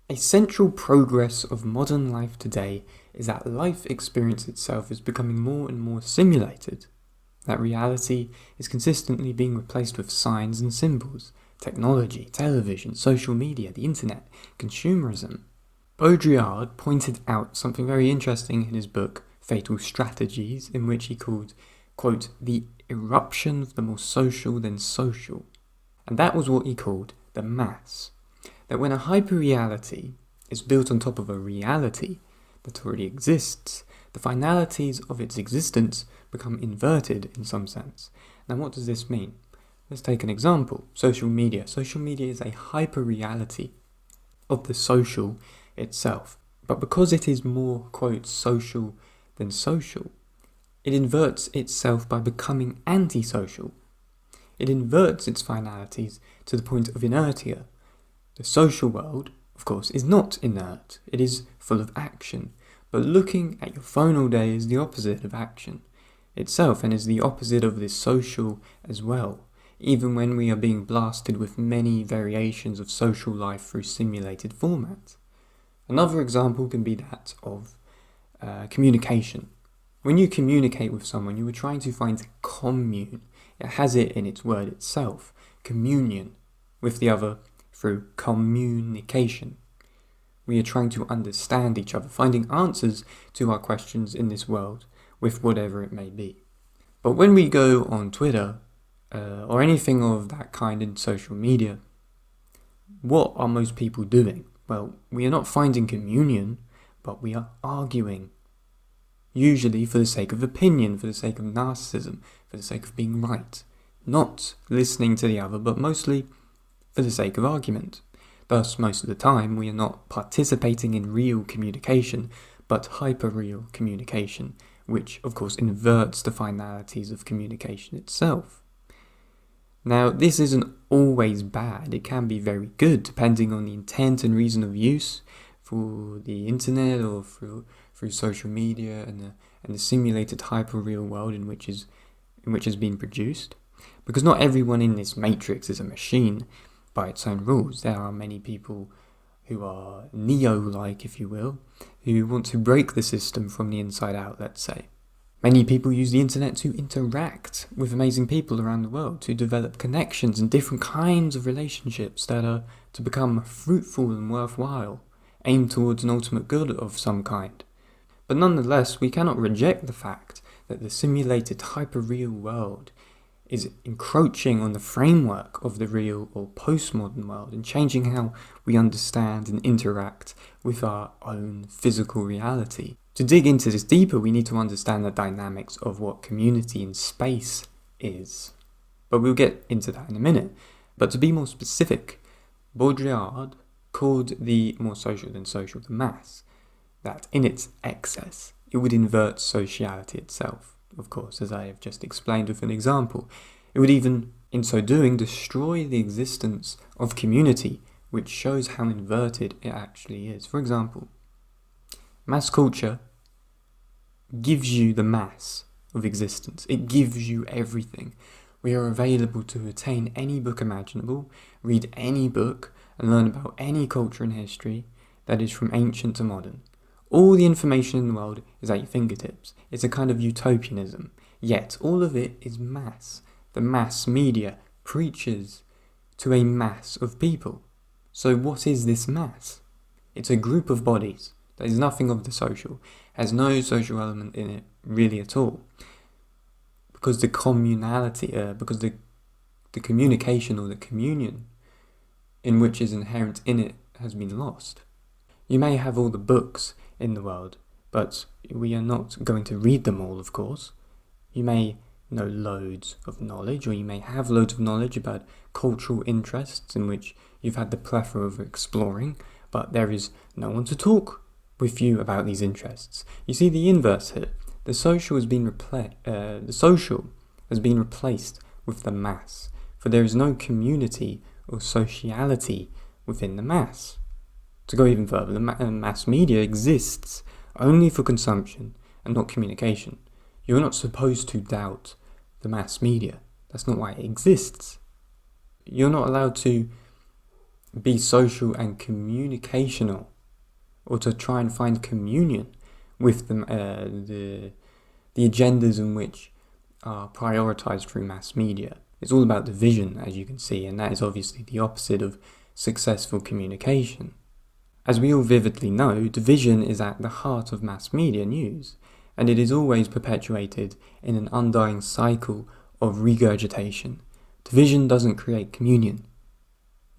A central progress of modern life today is that life experience itself is becoming more and more simulated. That reality is consistently being replaced with signs and symbols, technology, television, social media, the internet, consumerism. Baudrillard pointed out something very interesting in his book Fatal Strategies, in which he called, quote, the eruption of the more social than social. And that was what he called the mass. That when a hyperreality is built on top of a reality that already exists, the finalities of its existence become inverted in some sense. Now what does this mean? Let's take an example. Social media. Social media is a hyperreality of the social itself. But because it is more, quote, social than social, it inverts itself by becoming antisocial. It inverts its finalities to the point of inertia. The social world, of course, is not inert. It is full of action. But looking at your phone all day is the opposite of action itself, and is the opposite of this social as well, even when we are being blasted with many variations of social life through simulated formats. Another example can be that of communication. When you communicate with someone, you are trying to find commune. It has it in its word itself, communion, with the other through communication. We are trying to understand each other, finding answers to our questions in this world, with whatever it may be. But when we go on Twitter, or anything of that kind in social media, what are most people doing? Well, we are not finding communion, but we are arguing. Usually for the sake of opinion, for the sake of narcissism, for the sake of being right. Not listening to the other, but mostly for the sake of argument. Thus, most of the time, we are not participating in real communication, but hyperreal communication, which, of course, inverts the finalities of communication itself. Now, this isn't always bad. It can be very good, depending on the intent and reason of use for the internet or through social media and the simulated hyperreal world in which has been produced. Because not everyone in this matrix is a machine by its own rules. There are many people who are Neolike, if you will, who want to break the system from the inside out, let's say. Many people use the internet to interact with amazing people around the world, to develop connections and different kinds of relationships that are to become fruitful and worthwhile, aimed towards an ultimate good of some kind. But nonetheless, we cannot reject the fact that the simulated hyperreal world is encroaching on the framework of the real or postmodern world and changing how we understand and interact with our own physical reality. To dig into this deeper, we need to understand the dynamics of what community in space is. But we'll get into that in a minute. But to be more specific, Baudrillard called the more social than social the mass, that in its excess, it would invert sociality itself. Of course, as I have just explained with an example. It would even, in so doing, destroy the existence of community, which shows how inverted it actually is. For example, mass culture gives you the mass of existence. It gives you everything. We are available to attain any book imaginable, read any book, and learn about any culture and history that is from ancient to modern. All the information in the world is at your fingertips. It's a kind of utopianism. Yet, all of it is mass. The mass media preaches to a mass of people. So what is this mass? It's a group of bodies. There is nothing of the social. Has no social element in it, really at all. Because the communality, because the communication or the communion in which is inherent in it has been lost. You may have all the books in the world, but we are not going to read them all, of course. You may know loads of knowledge, or you may have loads of knowledge about cultural interests in which you've had the plethora of exploring, but there is no one to talk with you about these interests. You see the inverse here. The social has been replaced with the mass, for there is no community or sociality within the mass. To go even further, the mass media exists only for consumption and not communication. You're not supposed to doubt the mass media. That's not why it exists. You're not allowed to be social and communicational, or to try and find communion with the agendas in which are prioritized through mass media. It's all about division, as you can see, and that is obviously the opposite of successful communication. As we all vividly know, division is at the heart of mass media news, and it is always perpetuated in an undying cycle of regurgitation. Division doesn't create communion.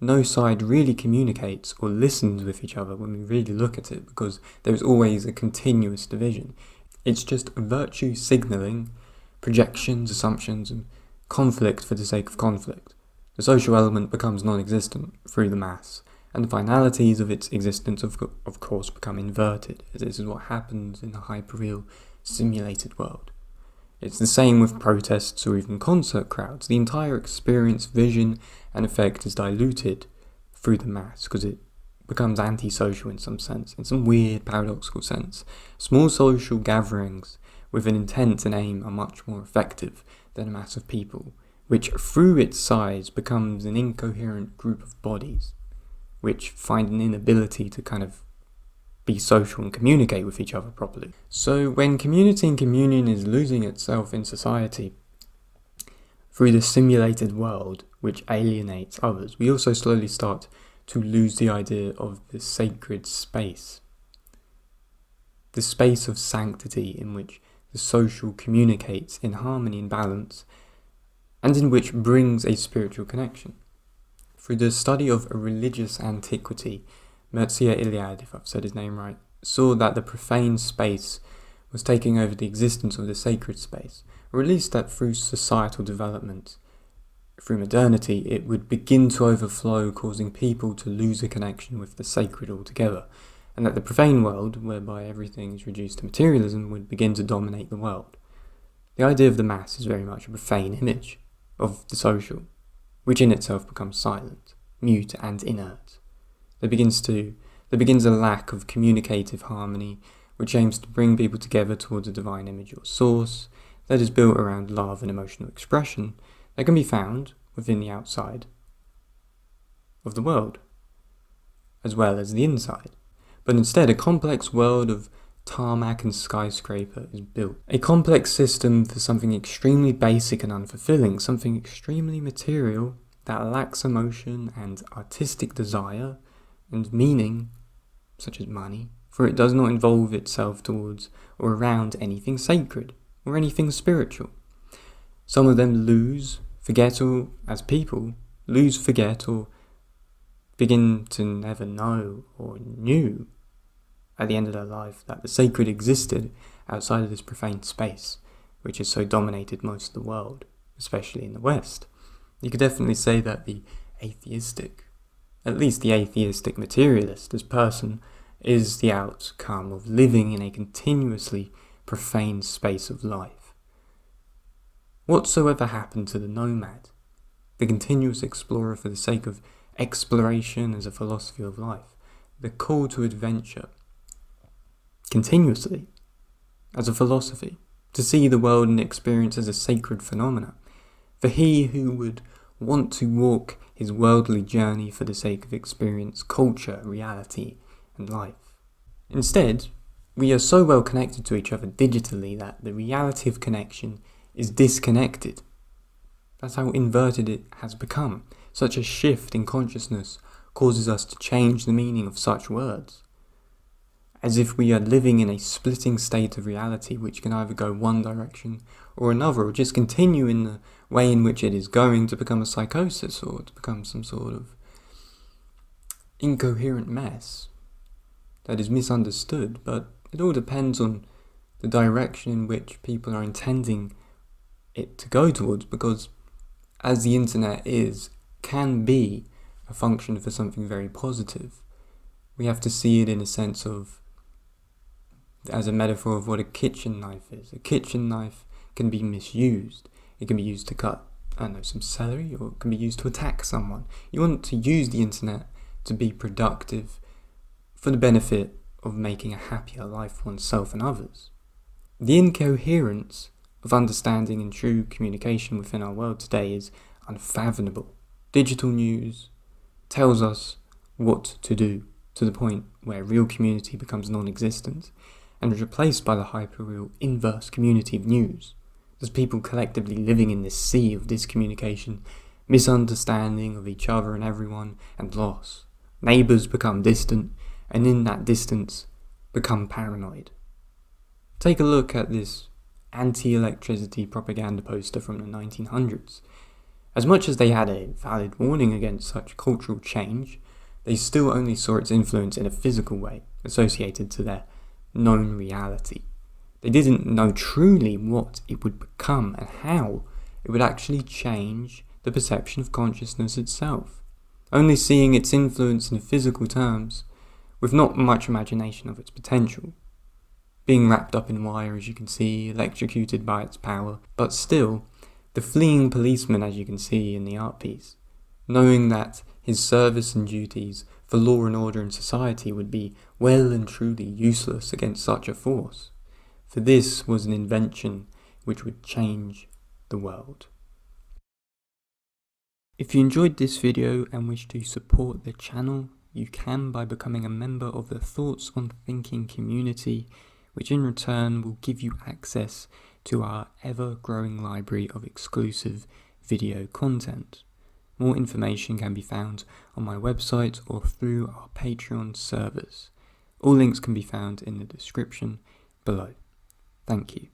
No side really communicates or listens with each other when we really look at it, because there is always a continuous division. It's just virtue signalling, projections, assumptions, and conflict for the sake of conflict. The social element becomes non-existent through the mass, and the finalities of its existence of course become inverted, as this is what happens in the hyperreal simulated world. It's the same with protests or even concert crowds. The entire experience, vision, and effect is diluted through the mass because it becomes antisocial in some sense, in some weird paradoxical sense. Small social gatherings with an intent and aim are much more effective than a mass of people, which through its size becomes an incoherent group of bodies, which find an inability to kind of be social and communicate with each other properly. So when community and communion is losing itself in society through the simulated world which alienates others, we also slowly start to lose the idea of the sacred space, the space of sanctity in which the social communicates in harmony and balance, and in which brings a spiritual connection. Through the study of religious antiquity, Mircea Eliade, if I've said his name right, saw that the profane space was taking over the existence of the sacred space, or at least that through societal development, through modernity, it would begin to overflow, causing people to lose a connection with the sacred altogether, and that the profane world, whereby everything is reduced to materialism, would begin to dominate the world. The idea of the mass is very much a profane image of the social, which in itself becomes silent, mute, and inert. There begins a lack of communicative harmony, which aims to bring people together towards a divine image or source that is built around love and emotional expression that can be found within the outside of the world, as well as the inside. But instead, a complex world of tarmac and skyscraper is built. A complex system for something extremely basic and unfulfilling, something extremely material that lacks emotion and artistic desire and meaning, such as money, for it does not involve itself towards or around anything sacred or anything spiritual. Some of them forget, or as people, forget, or begin to never know or knew at the end of their life that the sacred existed outside of this profane space, which has so dominated most of the world, especially in the West. You could definitely say that the atheistic materialist as person is the outcome of living in a continuously profane space of life. Whatsoever happened to the nomad, the continuous explorer for the sake of exploration as a philosophy of life, the call to adventure, continuously, as a philosophy, to see the world and experience as a sacred phenomena, for he who would want to walk his worldly journey for the sake of experience, culture, reality, and life. Instead, we are so well connected to each other digitally that the reality of connection is disconnected. That's how inverted it has become. Such a shift in consciousness causes us to change the meaning of such words, as if we are living in a splitting state of reality which can either go one direction or another, or just continue in the way in which it is going to become a psychosis or to become some sort of incoherent mess that is misunderstood. But it all depends on the direction in which people are intending it to go towards, because as the internet can be a function for something very positive, we have to see it in a sense of, as a metaphor of what a kitchen knife is. A kitchen knife can be misused. It can be used to cut, some celery, or it can be used to attack someone. You want to use the internet to be productive for the benefit of making a happier life for oneself and others. The incoherence of understanding and true communication within our world today is unfathomable. Digital news tells us what to do, to the point where real community becomes non-existent and is replaced by the hyperreal inverse community of news. There's people collectively living in this sea of discommunication, misunderstanding of each other and everyone, and loss. Neighbours become distant, and in that distance become paranoid. Take a look at this anti-electricity propaganda poster from the 1900s. As much as they had a valid warning against such cultural change, they still only saw its influence in a physical way, associated to their known reality. They didn't know truly what it would become and how it would actually change the perception of consciousness itself, only seeing its influence in physical terms, with not much imagination of its potential. Being wrapped up in wire, as you can see, electrocuted by its power, but still, the fleeing policeman, as you can see in the art piece, knowing that his service and duties for law and order in society would be well and truly useless against such a force. For this was an invention which would change the world. If you enjoyed this video and wish to support the channel, you can by becoming a member of the Thoughts on Thinking community, which in return will give you access to our ever-growing library of exclusive video content. More information can be found on my website or through our Patreon servers. All links can be found in the description below. Thank you.